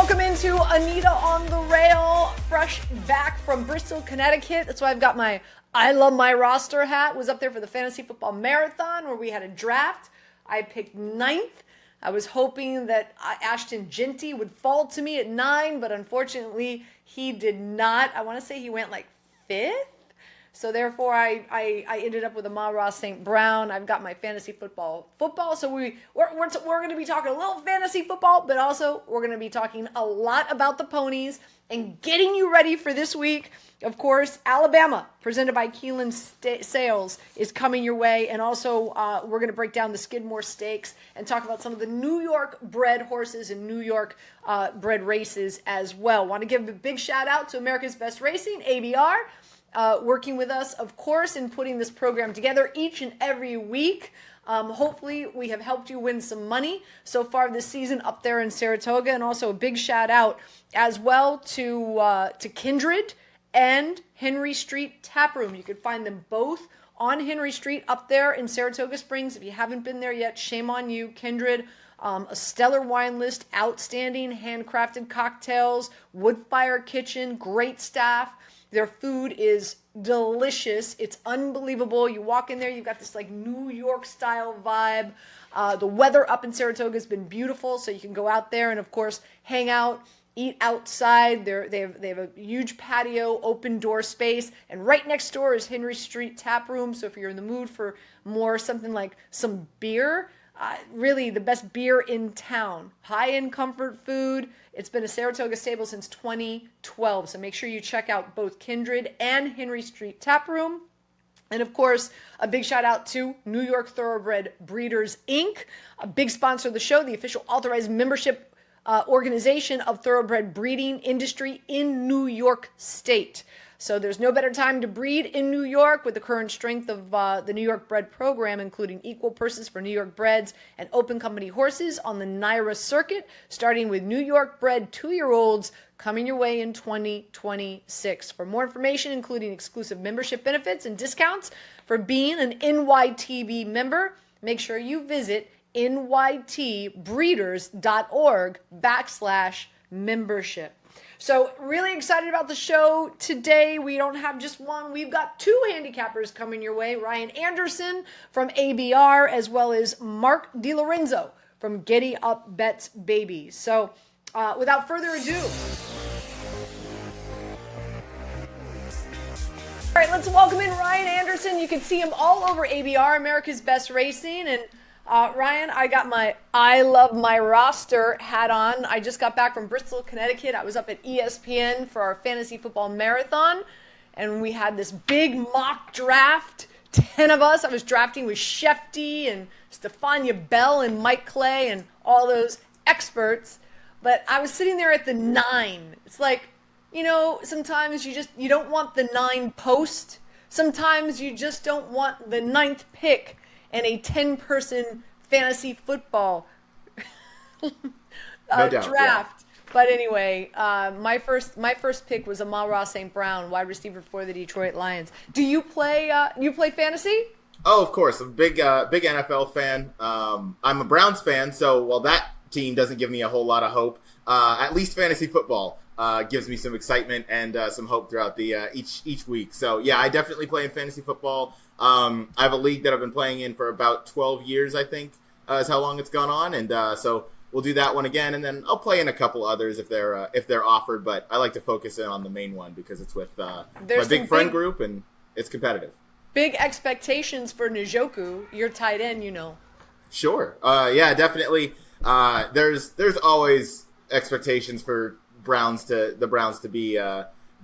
Welcome into Anita On The Rail, fresh back from Bristol, Connecticut. That's why I've got my I Love My Roster hat. Was up there for the Fantasy Football Marathon where we had a draft. I picked 9th. I was hoping that Ashton Ginty would fall to me at 9, but unfortunately he did not. I want to say he went like 5th. So therefore, I ended up with Amon-Ra St. Brown. I've got my fantasy football. So we're going to be talking a little fantasy football, but also we're going to be talking a lot about the ponies and getting you ready for this week. Of course, Alabama, presented by Keeneland Sales, is coming your way. And also, we're going to break down the Skidmore Stakes and talk about some of the New York-bred horses and New York-bred races as well. Want to give a big shout out to America's Best Racing, ABR. Working with us, of course, in putting this program together each and every week. Hopefully, we have helped you win some money so far this season up there in Saratoga. And also a big shout out as well to Kindred and Henry Street Taproom. You can find them both on Henry Street up there in Saratoga Springs. If you haven't been there yet, shame on you. Kindred, a stellar wine list, outstanding handcrafted cocktails, wood fire kitchen, great staff. Their food is delicious. It's unbelievable. You walk in there, you've got this like New York style vibe. The weather up in Saratoga has been beautiful, so you can go out there and of course hang out, eat outside. They have a huge patio, open door space, and right next door is Henry Street Tap Room. So if you're in the mood for more something like some beer, really the best beer in town. High-end comfort food. It's been a Saratoga stable since 2012. So make sure you check out both Kindred and Henry Street Tap Room. And of course, a big shout out to New York Thoroughbred Breeders, Inc., a big sponsor of the show, the official authorized membership organization of thoroughbred breeding industry in New York State. So there's no better time to breed in New York with the current strength of the New York Bred program, including equal purses for New York Breds and open company horses on the NYRA circuit, starting with New York Bred 2-year-olds coming your way in 2026. For more information, including exclusive membership benefits and discounts for being an NYTB member, make sure you visit nytbreeders.org/membership. So really excited about the show today. We don't have just one. We've got 2 handicappers coming your way. Ryan Anderson from ABR as well as Mark DiLorenzo from GiddyUp Bets Baby. So without further ado. All right, let's welcome in Ryan Anderson. You can see him all over ABR, America's Best Racing. And Ryan, I got my I Love My Roster hat on. I just got back from Bristol, Connecticut. I was up at ESPN for our Fantasy Football Marathon, and we had this big mock draft, 10 of us. I was drafting with Shefty and Stefania Bell and Mike Clay and all those experts, but I was sitting there at the 9. It's like, you know, sometimes you don't want the 9 post. Sometimes you just don't want the 9th pick and a 10-person fantasy football draft. Yeah. But anyway, my first pick was Amon-Ra St. Brown, wide receiver for the Detroit Lions. Do you play fantasy? Oh, of course. I'm a big NFL fan. I'm a Browns fan, so while that team doesn't give me a whole lot of hope, at least fantasy football gives me some excitement and some hope throughout the each week. So yeah, I definitely play in fantasy football. I have a league that I've been playing in for about 12 years, I think, is how long it's gone on. And so we'll do that one again, and then I'll play in a couple others if they're offered. But I like to focus in on the main one because it's with my big friend group, and it's competitive. Big expectations for Njoku, your tight end, you know. Sure. Yeah, definitely. There's always expectations for the Browns to be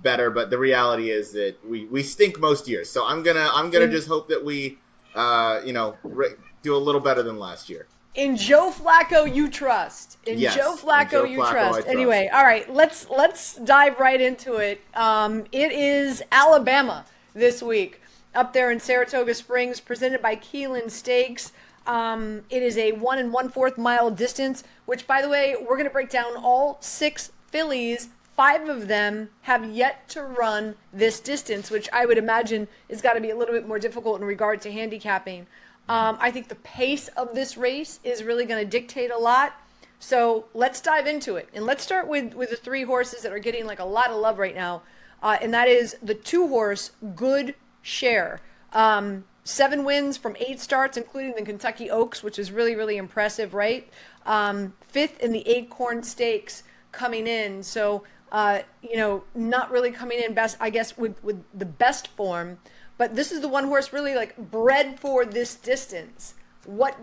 better, but the reality is that we stink most years. So I'm gonna just hope that we do a little better than last year. In Joe Flacco, you trust. Joe Flacco, you trust. Anyway, all right, let's dive right into it. It is Alabama this week up there in Saratoga Springs, presented by Keeneland Stakes. It is a 1 1/4 mile distance, which, by the way, we're going to break down all 6 fillies. 5 of them have yet to run this distance, which I would imagine is got to be a little bit more difficult in regard to handicapping. I think the pace of this race is really going to dictate a lot. So let's dive into it. And let's start with the three horses that are getting like a lot of love right now. And that is the 2-horse Good Share. 7 wins from 8 starts, including the Kentucky Oaks, which is really, really impressive, right? 5th in the Acorn Stakes coming in. So, not really coming in best, I guess, with the best form. But this is the one horse really like bred for this distance. What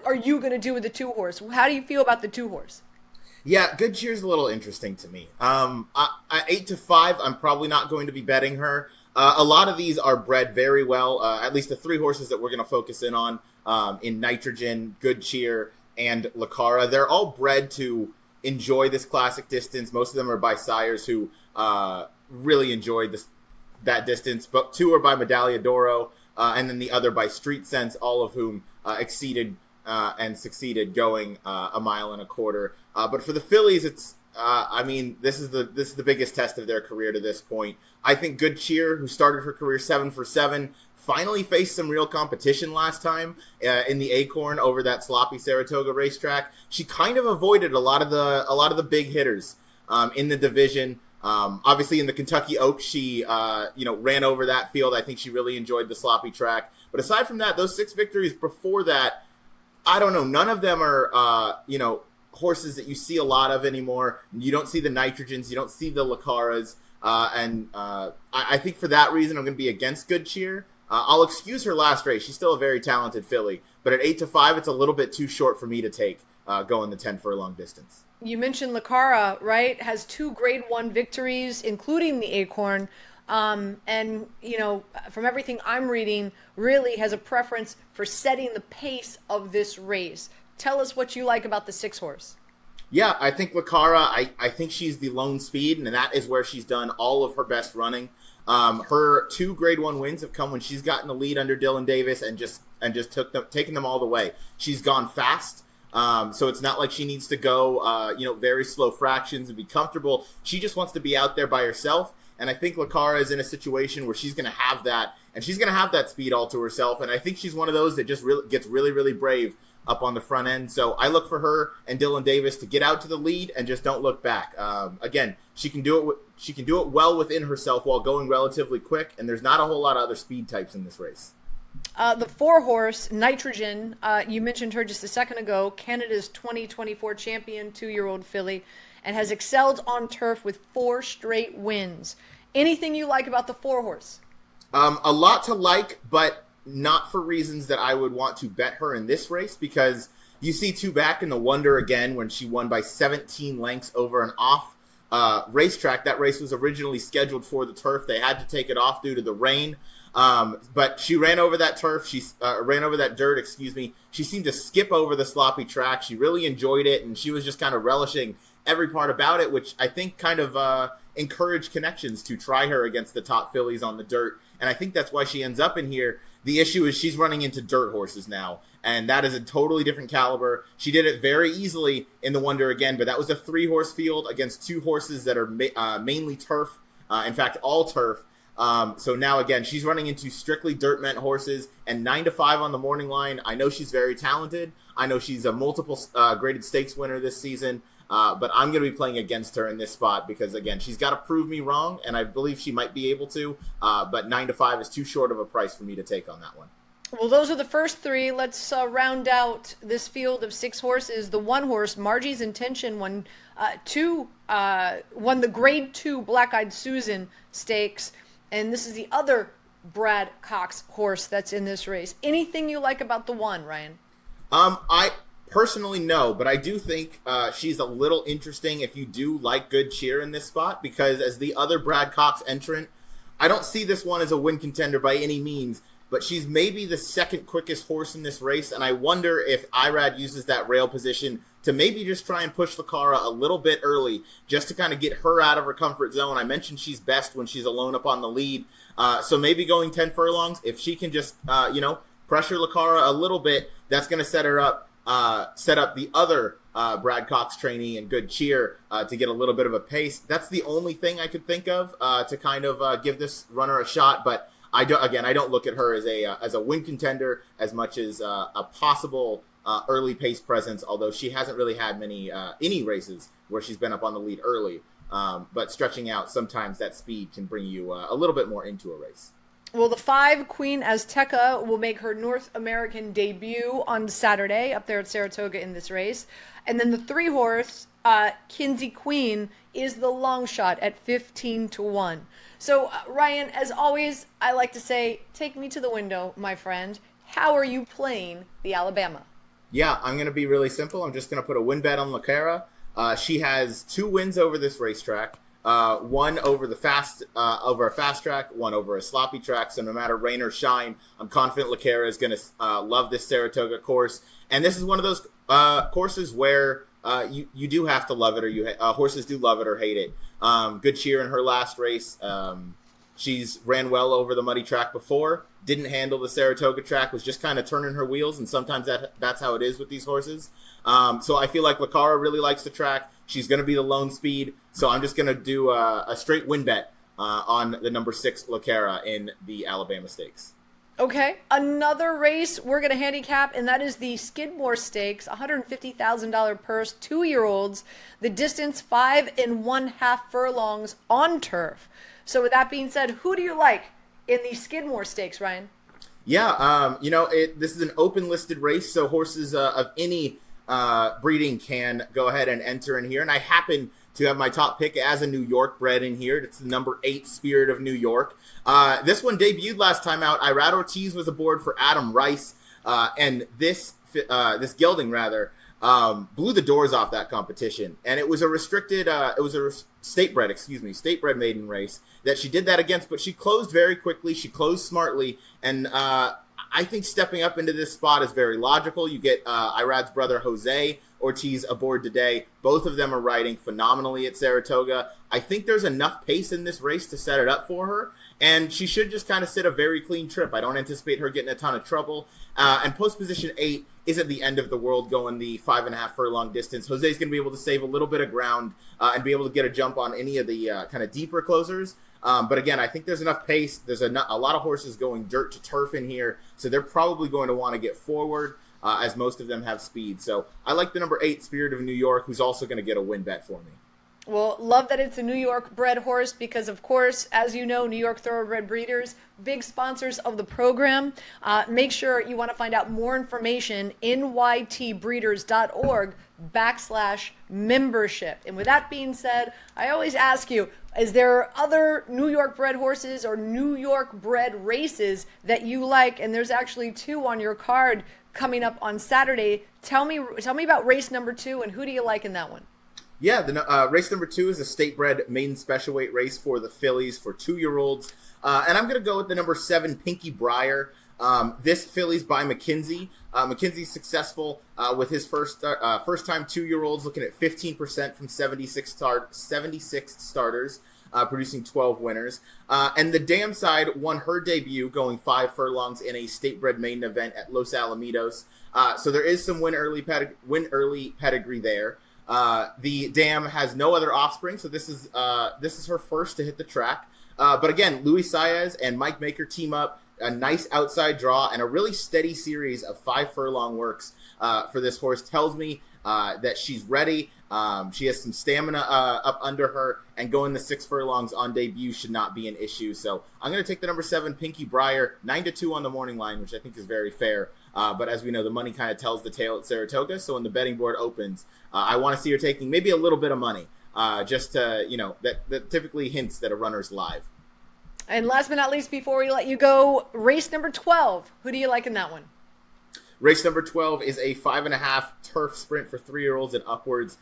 are you going to do with the 2-horse? How do you feel about the 2-horse? Yeah, Good Cheer's a little interesting to me. At 8 to 5, I'm probably not going to be betting her. A lot of these are bred very well. At least the 3 horses that we're going to focus in on, in Nitrogen, Good Cheer, and Lacara. They're all bred to enjoy this classic distance. Most of them are by sires who really enjoyed that distance. But 2 are by Medaglia d'Oro, and then the other by Street Sense, all of whom exceeded and succeeded going 1.25 miles. But for the fillies, it's this is the biggest test of their career to this point. I think Good Cheer, who started her career 7 for 7, finally faced some real competition last time in the Acorn over that sloppy Saratoga racetrack. She kind of avoided a lot of the big hitters in the division. Obviously, in the Kentucky Oaks, she ran over that field. I think she really enjoyed the sloppy track. But aside from that, those 6 victories before that, I don't know. None of them are horses that you see a lot of anymore. You don't see the Nitrogens. You don't see the Lacaras. I think for that reason, I'm going to be against Good Cheer. I'll excuse her last race. She's still a very talented filly. But at 8 to 5, it's a little bit too short for me to take going the 10 furlong distance. You mentioned Lacara, right? Has 2 Grade 1 victories, including the Acorn. From everything I'm reading, really has a preference for setting the pace of this race. Tell us what you like about the 6-horse. Yeah, I think Lacara, I think she's the lone speed, and that is where she's done all of her best running. Her 2 Grade 1 wins have come when she's gotten the lead under Dylan Davis and just taken them all the way. She's gone fast. So it's not like she needs to go, very slow fractions and be comfortable. She just wants to be out there by herself. And I think Lacara is in a situation where she's going to have that, and she's going to have that speed all to herself. And I think she's one of those that just gets really, really brave up on the front end. So I look for her and Dylan Davis to get out to the lead and just don't look back. Again, she can do it. She can do it well within herself while going relatively quick. And there's not a whole lot of other speed types in this race. The 4-horse Nitrogen, you mentioned her just a second ago, Canada's 2024 champion, 2-year-old filly, and has excelled on turf with 4 straight wins. Anything you like about the 4-horse? A lot to like, but not for reasons that I would want to bet her in this race, because you see 2 back in the Wonder again when she won by 17 lengths over an off racetrack. That race was originally scheduled for the turf. They had to take it off due to the rain. But she ran over that turf. She ran over that dirt, She seemed to skip over the sloppy track. She really enjoyed it, and she was just kind of relishing every part about it, which I think kind of encouraged connections to try her against the top fillies on the dirt. And I think that's why she ends up in here. The issue is she's running into dirt horses now, and that is a totally different caliber. She did it very easily in the Wonder again, but that was a 3-horse field against 2 horses that are mainly turf, in fact, all turf. So now, again, she's running into strictly dirt meant horses, and 9 to 5 on the morning line. I know she's very talented. I know she's a multiple graded stakes winner this season, but I'm going to be playing against her in this spot because, again, she's got to prove me wrong, and I believe she might be able to, but 9 to 5 is too short of a price for me to take on that one. Well, those are the first 3. Let's round out this field of 6 horses. The 1-horse, Margie's Intention, won the Grade 2 Black-Eyed Susan Stakes. And this is the other Brad Cox horse that's in this race. Anything you like about the 1, Ryan? I personally no, but I do think she's a little interesting if you do like Good Cheer in this spot, because as the other Brad Cox entrant, I don't see this one as a win contender by any means, but she's maybe the second quickest horse in this race, and I wonder if Irad uses that rail position to maybe just try and push Lacara a little bit early, just to kind of get her out of her comfort zone. I mentioned she's best when she's alone up on the lead, so maybe going 10 furlongs, if she can just, pressure Lacara a little bit, that's going to set up the other Brad Cox trainee and Good Cheer to get a little bit of a pace. That's the only thing I could think of to kind of give this runner a shot, but I don't look at her as a win contender as much as a possible early pace presence, although she hasn't really had many any races where she's been up on the lead early. But stretching out, sometimes that speed can bring you a little bit more into a race. Well, the 5 Queen Azteca will make her North American debut on Saturday up there at Saratoga in this race. And then the 3 horse, Kinsey Queen, is the long shot at 15-1. So, Ryan, as always, I like to say, take me to the window, my friend. How are you playing the Alabama? Yeah, I'm going to be really simple. I'm just going to put a win bet on LaCara. She has 2 wins over this racetrack. One over over a fast track, one over a sloppy track. So no matter rain or shine, I'm confident LaCara is going to love this Saratoga course. And this is one of those courses where you do have to love it, or horses do love it or hate it. Good cheer in her last race. She's ran well over the muddy track before, didn't handle the Saratoga track, was just kind of turning her wheels, and sometimes that's how it is with these horses. So I feel like LaCara really likes the track. She's going to be the lone speed, so I'm just going to do a straight win bet on the number 6 LaCara in the Alabama Stakes. Okay, another race we're going to handicap, and that is the Skidmore Stakes, $150,000 purse, 2-year-olds, the distance 5 1/2 furlongs on turf. So with that being said, who do you like in the Skidmore Stakes, Ryan? Yeah, this is an open listed race, so horses of any breeding can go ahead and enter in here. And I happen to have my top pick as a New York-bred in here. It's the number 8 Spirit of New York. This one debuted last time out. Irad Ortiz was aboard for Adam Rice, and this gelding blew the doors off that competition. And it was a state-bred maiden race that she did that against, but she closed very quickly. She closed smartly, and I think stepping up into this spot is very logical. You get Irad's brother Jose Ortiz aboard today. Both of them are riding phenomenally at Saratoga. I think there's enough pace in this race to set it up for her, and she should just kind of sit a very clean trip. I don't anticipate her getting a ton of trouble. And post position 8 isn't the end of the world going the 5 1/2 furlong distance. Jose's going to be able to save a little bit of ground and be able to get a jump on any of the kind of deeper closers. But again, I think there's enough pace. There's a lot of horses going dirt to turf in here, so they're probably going to want to get forward, as most of them have speed. So I like the number 8 Spirit of New York, who's also going to get a win bet for me. Well, love that it's a New York-bred horse because, of course, as you know, New York Thoroughbred Breeders, big sponsors of the program. Make sure you want to find out more information, nytbreeders.org/membership. And with that being said, I always ask you, is there other New York-bred horses or New York-bred races that you like? And there's actually 2 on your card coming up on Saturday. Tell me about race number 2, and who do you like in that one? Yeah, the race number 2 is a state-bred maiden special weight race for the fillies for 2-year-olds. And I'm going to go with the number 7, Pinky Briar. This filly's by McKinsey. McKinsey's successful with his first-time 2-year-olds, looking at 15% from 76 starters, producing 12 winners. And the Dam Side won her debut, going 5 furlongs in a state-bred maiden event at Los Alamitos. So there is some win early pedigree there. The Dam has no other offspring, so this is her first to hit the track. But again, Luis Saez and Mike Maker team up, a nice outside draw, and a really steady series of 5 furlong works for this horse tells me that she's ready. She has some stamina up under her, and going the 6 furlongs on debut should not be an issue. So I'm going to take the number 7, Pinky Briar, 9-2 on the morning line, which I think is very fair. But as we know, the money kind of tells the tale at Saratoga. So when the betting board opens, I want to see her taking maybe a little bit of money, just to, that typically hints that a runner's live. And last but not least, before we let you go, race number 12. Who do you like in that one? Race number 12 is a 5 1/2 turf sprint for 3-year-olds and upwards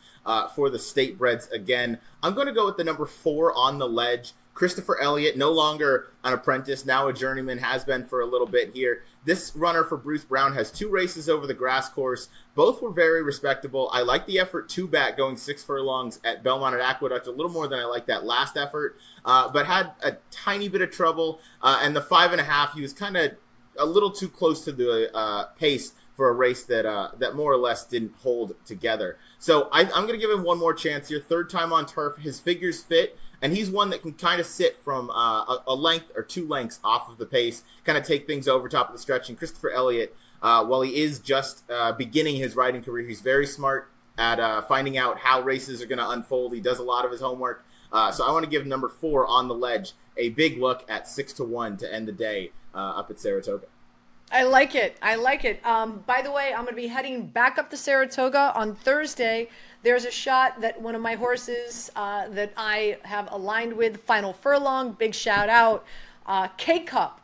for the state breds again. I'm going to go with the number 4 On The Ledge. Christopher Elliott, no longer an apprentice, now a journeyman, has been for a little bit here. This runner for Bruce Brown has 2 races over the grass course. Both were very respectable. I like the effort 2 back going 6 furlongs at Belmont at Aqueduct a little more than I like that last effort, but had a tiny bit of trouble. And the 5 1/2, he was kind of a little too close to the pace for a race that more or less didn't hold together. So I'm going to give him one more chance here. 3rd time on turf. His figures fit. And he's one that can kind of sit from a length or 2 lengths off of the pace, kind of take things over top of the stretch. And Christopher Elliott, while he is just beginning his riding career, he's very smart at finding out how races are going to unfold. He does a lot of his homework. So I want to give number 4 On the Ledge a big look at 6-1 to end the day up at Saratoga. I like it. By the way, I'm going to be heading back up to Saratoga on Thursday. There's a shot that one of my horses that I have aligned with, Final Furlong, big shout out, K-Cup,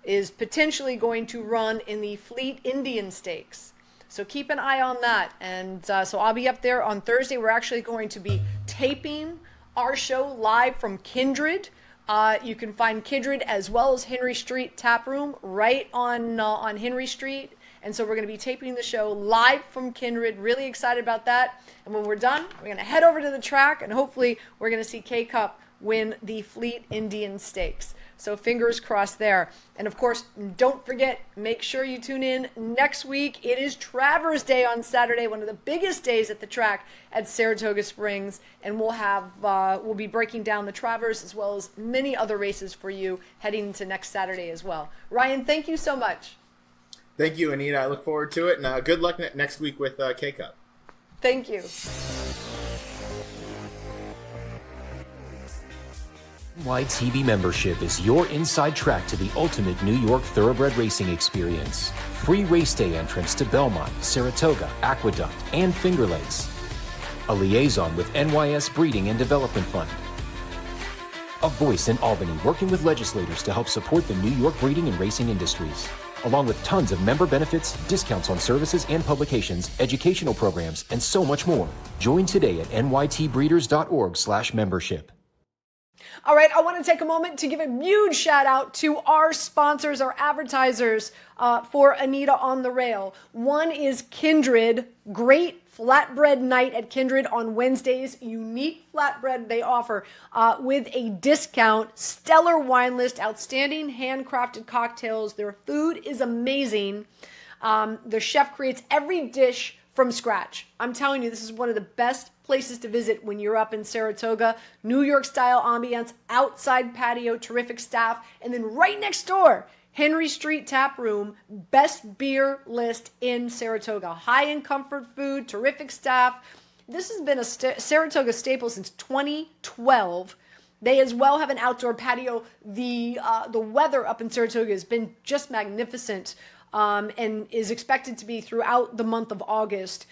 is potentially going to run in the Fleet Indian Stakes. So keep an eye on that. And so I'll be up there on Thursday. We're actually going to be taping our show live from Kindred. You can find Kindred as well as Henry Street Tap Room right on Henry Street. And so we're going to be taping the show live from Kindred. Really excited about that. And when we're done, we're going to head over to the track, and hopefully we're going to see K-Cup win the Fleet Indian Stakes. So fingers crossed there. And of course, don't forget, make sure you tune in next week. It is Travers Day on Saturday, one of the biggest days at the track at Saratoga Springs. And we'll be breaking down the Travers as well as many other races for you heading into next Saturday as well. Ryan, thank you so much. Thank you, Anita. I look forward to it. And good luck next week with K-Cup. Thank you. NYTV membership is your inside track to the ultimate New York Thoroughbred racing experience. Free race day entrance to Belmont, Saratoga, Aqueduct, and Finger Lakes. A liaison with NYS Breeding and Development Fund. A voice in Albany working with legislators to help support the New York breeding and racing industries. Along with tons of member benefits, discounts on services and publications, educational programs, and so much more. Join today at nytbreeders.org/membership. All right, I want to take a moment to give a huge shout out to our sponsors, our advertisers for Anita on the Rail. One is Kindred, great flatbread night at Kindred on Wednesdays. Unique flatbread they offer with a discount, stellar wine list, outstanding handcrafted cocktails. Their food is amazing. The chef creates every dish from scratch. I'm telling you, this is one of the best places to visit when you're up in Saratoga. New York style ambiance, outside patio, terrific staff, and then right next door, Henry Street Tap Room, best beer list in Saratoga. High-end comfort food, terrific staff. This has been a Saratoga staple since 2012. They as well have an outdoor patio. The weather up in Saratoga has been just magnificent and is expected to be throughout the month of August.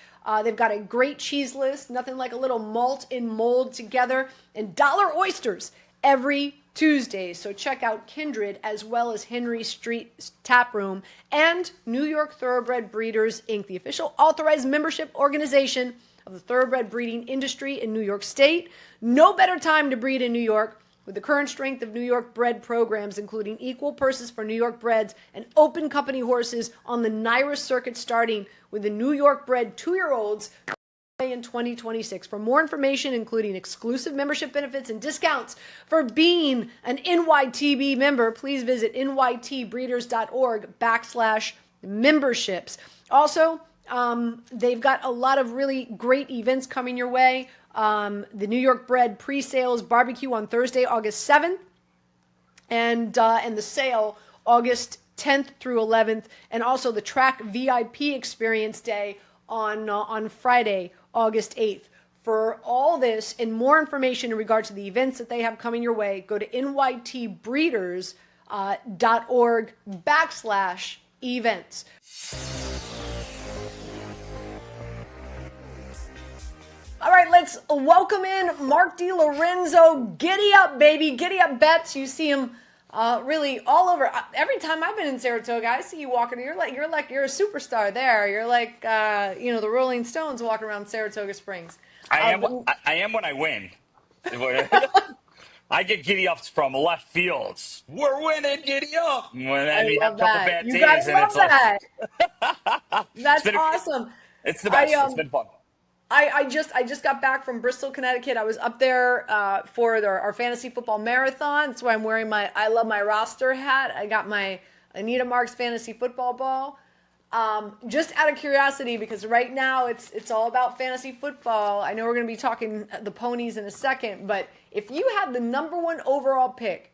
They've got a great cheese list, nothing like a little malt and mold together, and dollar oysters every Tuesday. So check out Kindred as well as Henry Street Tap Room and New York Thoroughbred Breeders, Inc., the official authorized membership organization of the thoroughbred breeding industry in New York State. No better time to breed in New York. With the current strength of New York bred programs, including equal purses for New York breds and open company horses on the NYRA circuit, starting with the New York bred 2-year-olds in 2026. For more information, including exclusive membership benefits and discounts for being an NYTB member, please visit nytbreeders.org/memberships. Also, they've got a lot of really great events coming your way. The New York Bred pre-sales barbecue on Thursday, August 7th, and the sale August 10th through 11th, and also the track VIP experience day on Friday, August 8th. For all this and more information in regard to the events that they have coming your way, go to nytbreeders.org/events. All right, let's welcome in Mark DiLorenzo. Giddy up, baby. GiddyUp Bets. You see him really all over. Every time I've been in Saratoga, I see you walking. You're a superstar there. You're like the Rolling Stones walking around Saratoga Springs. I am when I win. I get giddy ups from left fields. We're winning, giddy up. When I mean, have a couple bad You days, guys and love it's like that. That's awesome. It's the best. It's been fun. I just got back from Bristol, Connecticut. I was up there for our fantasy football marathon. That's why I'm wearing my I Love My Roster hat. I got my Anita Marks fantasy football ball. Just out of curiosity, because right now it's all about fantasy football. I know we're going to be talking the ponies in a second, but if you had the number one overall pick,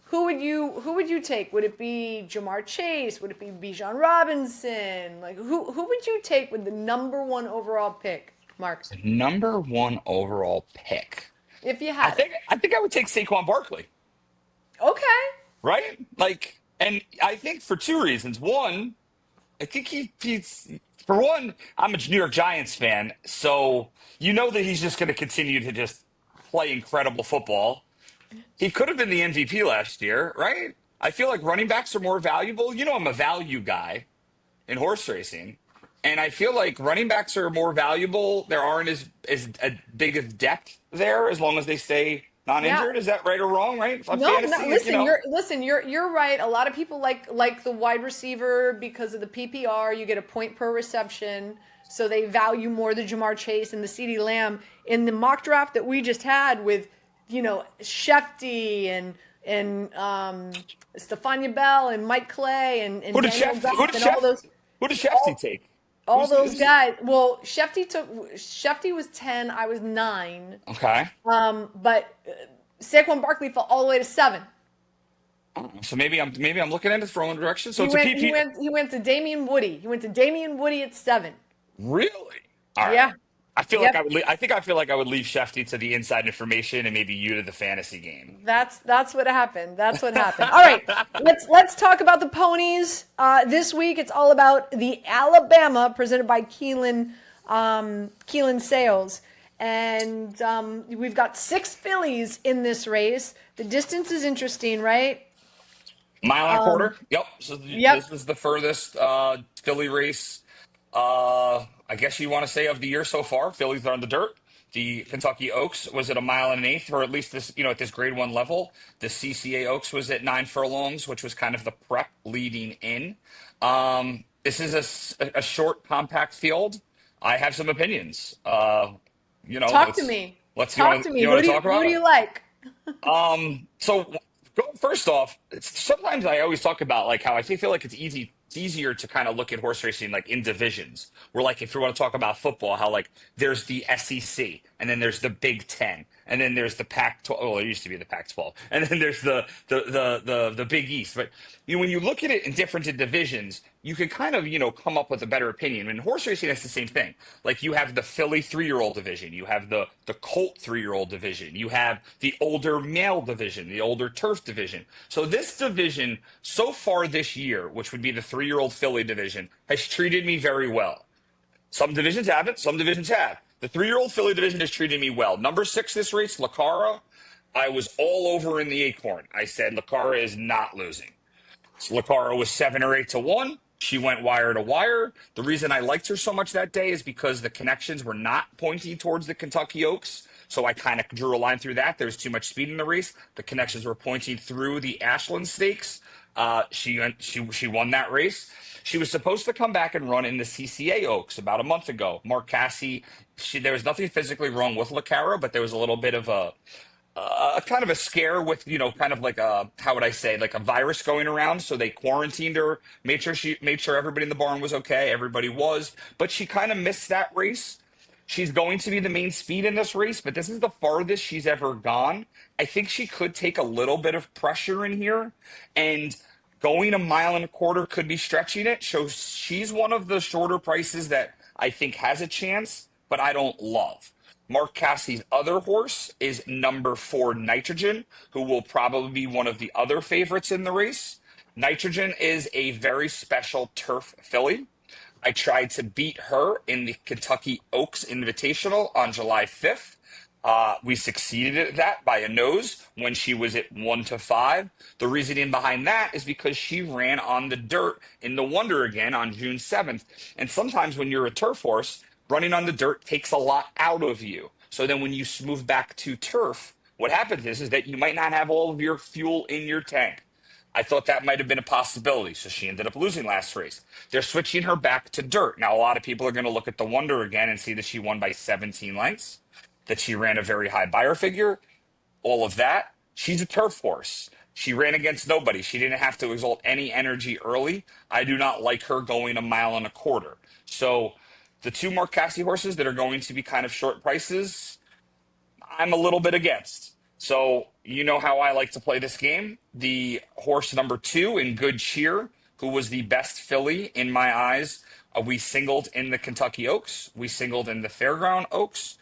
who would you take? Would it be Jamar Chase? Would it be Bijan Robinson? Like who would you take with the number one overall pick, Mark? Number one overall pick. If you I had it. think I think I would take Saquon Barkley, Okay. right? Like, and I think for two reasons. One, I think he's for one, I'm a New York Giants fan, so you know that he's just going to continue to just play incredible football. He could have been the MVP last year, right? I feel like running backs are more valuable. You know, I'm a value guy in horse racing, and I feel like running backs are more valuable. There aren't as a big of depth there as long as they stay Yeah. non-injured. Is that right or wrong? Right? On No, no, fantasy, you listen, know. you're right. A lot of people like the wide receiver because of the PPR. You get a point per reception, so they value more the Jamar Chase and the CeeDee Lamb. In the mock draft that we just had with, Shefty and Stephania Bell and Mike Clay and Who did Daniel Shefty? Duff and all those Who did Shefty take? all Who's, those who's, guys. Well, Shefty was 10, I was 9. okay. But Saquon Barkley fell all the way to 7. So maybe I'm looking at it from one direction. So He it's a went. PP. He went to Damian Woody. He went to Damian Woody at 7. Really? All right. Yeah. I feel Yep. like I would. I feel like I would leave Shefty to the inside information and maybe you to the fantasy game. That's what happened. That's what happened. All right. Let's talk about the ponies. This week it's all about the Alabama presented by Keeneland Sales. And we've got 6 fillies in this race. The distance is interesting, right? Mile and a quarter. Yep. So Yep. this is the furthest Philly race. I guess you want to say of the year so far. Phillies are on the dirt. The Kentucky Oaks was at a mile and an eighth, or at least this, at this grade 1 level. The CCA Oaks was at 9 furlongs, which was kind of the prep leading in. This is a short, compact field. I have some opinions. Talk to me. Talk to me. You Who want do to you, talk about who do it? you like? So first off, sometimes I always talk about like how feel like it's easier to kind of look at horse racing like in divisions. Where like if you want to talk about football, how like there's the SEC and then there's the Big Ten and then there's the Pac-12. Oh, it used to be the Pac-12, and then there's the Big East. But when you look at it in different divisions, you can kind of come up with a better opinion. In horse racing, it's the same thing. Like you have the Philly 3-year-old division, you have the Colt 3-year-old division, you have the older male division, the older turf division. So this division so far this year, which would be the 3-year-old Philly division, has treated me very well. Some divisions haven't, some divisions have. The 3-year-old Philly division has treated me well. Number 6 this race, Lacara, I was all over in the acorn. I said Lacara is not losing. So Lacara was 7 or 8 to 1. She went wire to wire. The reason I liked her so much that day is because the connections were not pointing towards the Kentucky Oaks. So I kind of drew a line through that. There was too much speed in the race. The connections were pointing through the Ashland Stakes. She won that race. She was supposed to come back and run in the CCA Oaks about a month ago. Mark Casse, there was nothing physically wrong with Lacara, but there was a little bit of a kind of a scare with, kind of like how would I say, like a virus going around. So they quarantined her, made sure everybody in the barn was okay. Everybody was, but she kind of missed that race. She's going to be the main speed in this race, but this is the farthest she's ever gone. I think she could take a little bit of pressure in here, and going a mile and a quarter could be stretching it. So she's one of the shorter prices that I think has a chance, but I don't love. Mark Casse's other horse is number 4, Nitrogen, who will probably be one of the other favorites in the race. Nitrogen is a very special turf filly. I tried to beat her in the Kentucky Oaks Invitational on July 5th. We succeeded at that by a nose when she was at 1 to 5. The reasoning behind that is because she ran on the dirt in the Wonder Again on June 7th. And sometimes when you're a turf horse, running on the dirt takes a lot out of you. So then when you move back to turf, what happens is that you might not have all of your fuel in your tank. I thought that might have been a possibility, so she ended up losing last race. They're switching her back to dirt. Now, a lot of people are going to look at the Wonder Again and see that she won by 17 lengths, that she ran a very high buyer figure, all of that. She's a turf horse. She ran against nobody. She didn't have to exalt any energy early. I do not like her going 1.25 miles. So the two Marcassi horses that are going to be kind of short prices, I'm a little bit against. So you know how I like to play this game. The horse number 2 in Good Cheer, who was the best filly in my eyes. We singled in the Kentucky Oaks. We singled in the Fairground Oaks.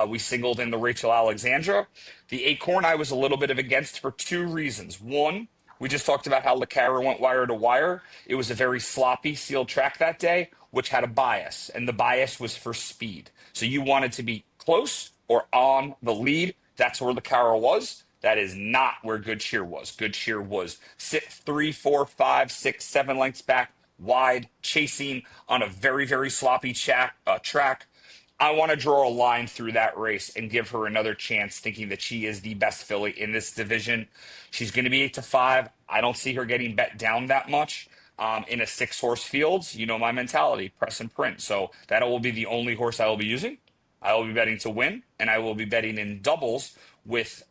We singled in the Rachel Alexandra. The Acorn I was a little bit of against for 2 reasons. One, we just talked about how LeCarra went wire to wire. It was a very sloppy sealed track that day, which had a bias, and the bias was for speed. So you wanted to be close or on the lead. That's where LeCarra was. That is not where Good Cheer was. Good Cheer was sit 3, 4, 5, 6, 7 lengths back, wide, chasing on a very, very sloppy track. I want to draw a line through that race and give her another chance, thinking that she is the best filly in this division. She's going to be 8-5. I don't see her getting bet down that much. In a 6-horse field, you know my mentality, press and print. So that will be the only horse I will be using. I will be betting to win, and I will be betting in doubles with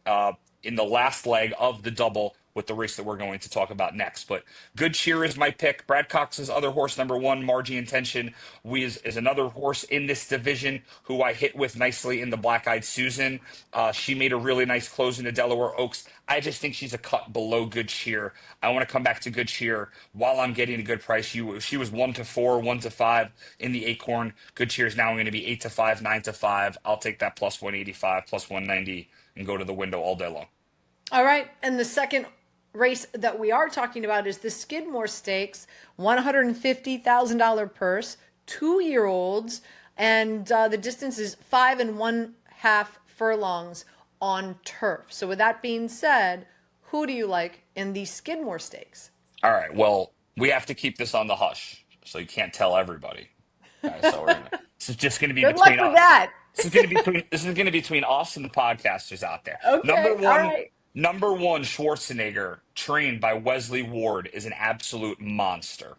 in the last leg of the double with the race that we're going to talk about next. But Good Cheer is my pick. Brad Cox's other horse, number 1, Margie Intention, is another horse in this division who I hit with nicely in the Black Eyed Susan. She made a really nice close in the Delaware Oaks. I just think she's a cut below Good Cheer. I want to come back to Good Cheer while I'm getting a good price. She was 1-4, 1-5 in the Acorn. Good Cheer is now going to be 8-5, 9-5. I'll take that plus 185, plus 190, and go to the window all day long. All right, and the second race that we are talking about is the Skidmore Stakes, $150,000 purse, 2-year-olds, and the distance is 5 1/2 furlongs on turf. So with that being said, who do you like in the Skidmore Stakes? All right, well, we have to keep this on the hush, so you can't tell everybody. Okay, so this is just going to be Good between luck with us. that. This is going to be between us and the podcasters out there. Okay, all right. Number 1, Schwarzenegger, trained by Wesley Ward, is an absolute monster.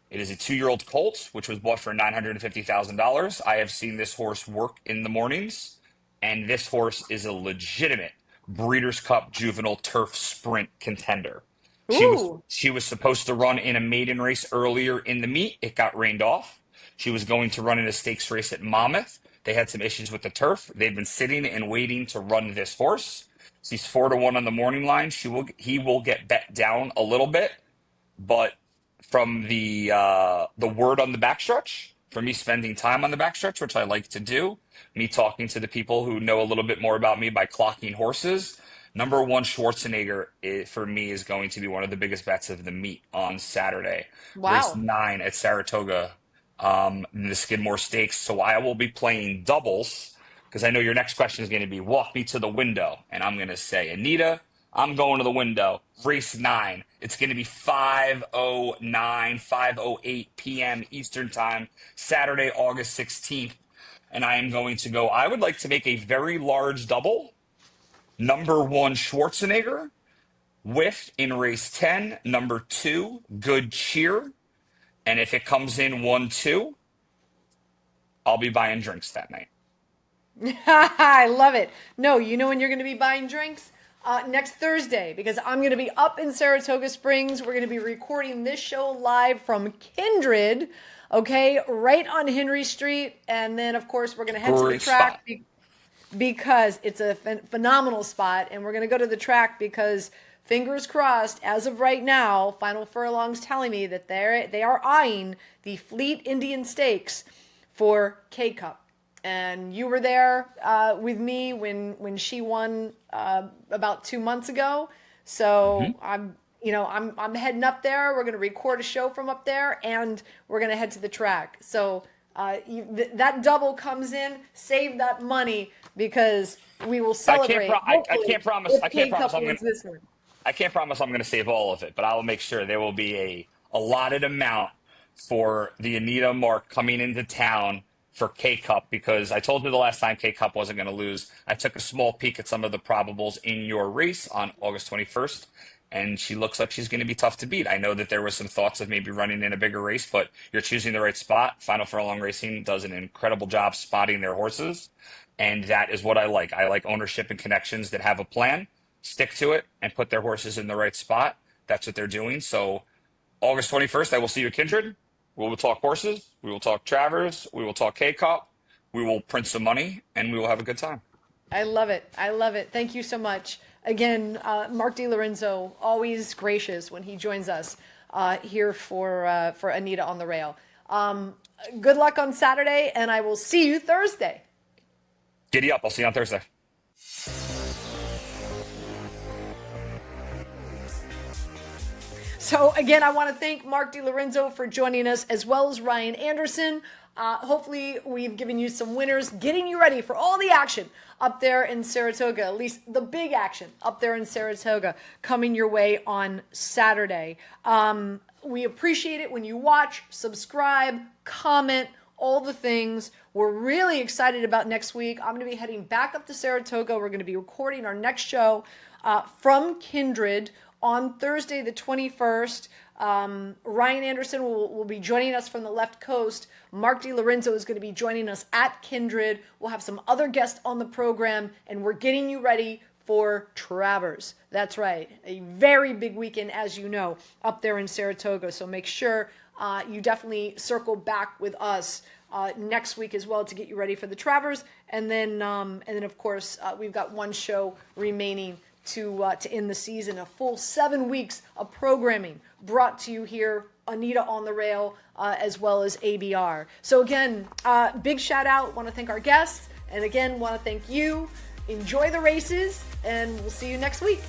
It is a 2-year-old colt, which was bought for $950,000. I have seen this horse work in the mornings, and this horse is a legitimate Breeders' Cup juvenile turf sprint contender. She was supposed to run in a maiden race earlier in the meet. It got rained off. She was going to run in a stakes race at Monmouth. They had some issues with the turf. They've been sitting and waiting to run this horse. She's 4-1 on the morning line. He will get bet down a little bit, but from the word on the backstretch, for me spending time on the backstretch, which I like to do, me talking to the people who know a little bit more about me by clocking horses, number 1 Schwarzenegger for me is going to be one of the biggest bets of the meet on Saturday. Wow. Race 9 at Saratoga, in the Skidmore Stakes. So I will be playing doubles, because I know your next question is going to be, walk me to the window. And I'm going to say, Anita, I'm going to the window. Race 9. It's going to be 5:09, 5:08 p.m. Eastern Time, Saturday, August 16th. And I am going to go, I would like to make a very large double. Number 1, Schwarzenegger, with, in race 10, number 2, Good Cheer. And if it comes in 1-2, I'll be buying drinks that night. I love it. No, you know when you're going to be buying drinks? Next Thursday, because I'm going to be up in Saratoga Springs. We're going to be recording this show live from Kindred, okay, right on Henry Street. And then, of course, we're going to head to the track because it's a phenomenal spot. And we're going to go to the track because, fingers crossed, as of right now, Final Furlong's telling me that they are eyeing the Fleet Indian Stakes for K-Cup. And you were there with me when she won about 2 months ago. So I'm heading up there. We're going to record a show from up there, and we're going to head to the track. So that double comes in. Save that money because we will celebrate. I can't promise. I can't promise I'm going to save all of it, but I will make sure there will be a allotted amount for the Anita Mark coming into town for K-Cup, because I told you the last time K-Cup wasn't going to lose. I took a small peek at some of the probables in your race on August 21st, and she looks like she's going to be tough to beat. I know that there was some thoughts of maybe running in a bigger race, but you're choosing the right spot. Final Furlong Racing does an incredible job spotting their horses, and that is what I like. I like ownership and connections that have a plan. stick to it and put their horses in the right spot. That's what they're doing. So August 21st, I will see you at Kindred. We will talk horses. We will talk Travers. We will talk K-Cup. We will print some money, and we will have a good time. I love it. I love it. Thank you so much. Again, Mark DiLorenzo, always gracious when he joins us here for Anita on the Rail. Good luck on Saturday, and I will see you Thursday. Giddy up. I'll see you on Thursday. So again, I want to thank Mark DiLorenzo for joining us, as well as Ryan Anderson. Hopefully we've given you some winners, getting you ready for all the action up there in Saratoga, at least the big action up there in Saratoga coming your way on Saturday. We appreciate it when you watch, subscribe, comment, all the things. We're really excited about next week. I'm going to be heading back up to Saratoga. We're going to be recording our next show from Kindred on Thursday the 21st. Ryan Anderson will be joining us from the left coast. Mark DiLorenzo is going to be joining us at Kindred. We'll have some other guests on the program, and we're getting you ready for Travers. That's right. A very big weekend, as you know, up there in Saratoga. So make sure you definitely circle back with us next week as well to get you ready for the Travers. And then of course, we've got one show remaining to end the season, a full 7 weeks of programming brought to you here, Anita on the Rail, as well as ABR. So again, big shout out. Want to thank our guests, and again, want to thank you. Enjoy the races, and we'll see you next week.